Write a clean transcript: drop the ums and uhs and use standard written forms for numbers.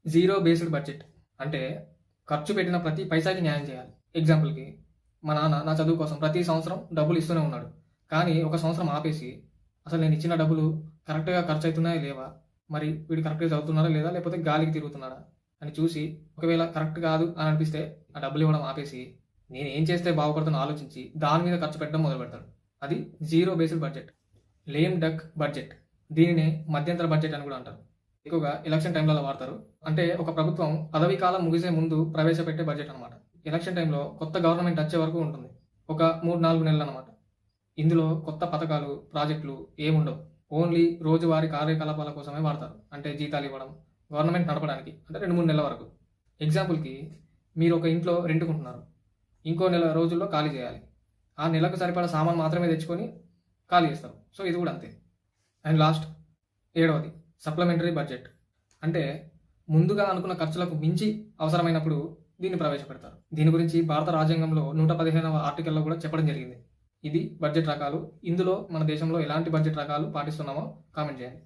Zero based budget అంటే ఖర్చు పెట్టిన ప్రతి పైసాకి న్యాయం చేయాలి. ఎగ్జాంపుల్‌కి మా నాన్న నా చదువు కోసం ప్రతి సంవత్సరం డబ్బులు ఇస్తూనే ఉన్నాడు. కానీ ఒక సంవత్సరం ఆపేసి అసలు నేను ఇచ్చిన డబ్బులు కరెక్ట్‌గా ఖర్చయితున్నాయా లేవా? మరి వీడు కరెక్ట్‌గా చదువుతున్నాడా లేదా? లేకపోతే గాలికి తిరుగుతున్నాడా? అని చూసి ఒకవేళ కరెక్ట్ కాదు అని అనిపిస్తే ఆ డబ్బులు ఇవ్వడం ఆపేసి నేను ఏం చేస్తే బాగుపడుతానో ఆలోచించి దాని మీద ఖర్చు పెట్టడం మొదలుపెడతాడు. అది zero based budget. Lame duck budget. దీనినే మధ్యంతర బడ్జెట్ అని కూడా అంటారు. ఎక్కువగా ఎలక్షన్ టైంలలో వాడతారు. అంటే ఒక ప్రభుత్వం పదవీ కాలం ముగిసే ముందు ప్రవేశపెట్టే బడ్జెట్ అనమాట. ఎలక్షన్ టైంలో కొత్త గవర్నమెంట్ వచ్చే వరకు ఉంటుంది. ఒక 3, 4 నెలలు అనమాట. ఇందులో కొత్త పథకాలు, ప్రాజెక్టులు ఏముండవు. ఓన్లీ రోజువారీ కార్యకలాపాల కోసమే వాడతారు. అంటే జీతాలు ఇవ్వడం, గవర్నమెంట్ నడపడానికి అంటే 2, 3 నెలల వరకు. ఎగ్జాంపుల్‌కి మీరు ఒక ఇంట్లో రెంట్‌కుంటున్నారు. ఇంకో నెల రోజుల్లో ఖాళీ చేయాలి. ఆ నెలకు సరిపడా సామాను మాత్రమే తెచ్చుకొని ఖాళీ చేస్తారు. సో ఇది కూడా అంతే. అండ్ లాస్ట్ ఏడవది సప్లిమెంటరీ బడ్జెట్. అంటే ముందుగా అనుకున్న ఖర్చులకు మించి అవసరమైనప్పుడు దీన్ని ప్రవేశపెడతారు. దీని గురించి భారత రాజ్యాంగంలో 115వ ఆర్టికల్‌లో కూడా చెప్పడం జరిగింది. ఇది బడ్జెట్ రకాలు. ఇందులో మన దేశంలో ఎలాంటి బడ్జెట్ రకాలు పాటిస్తున్నామో కామెంట్ చేయండి.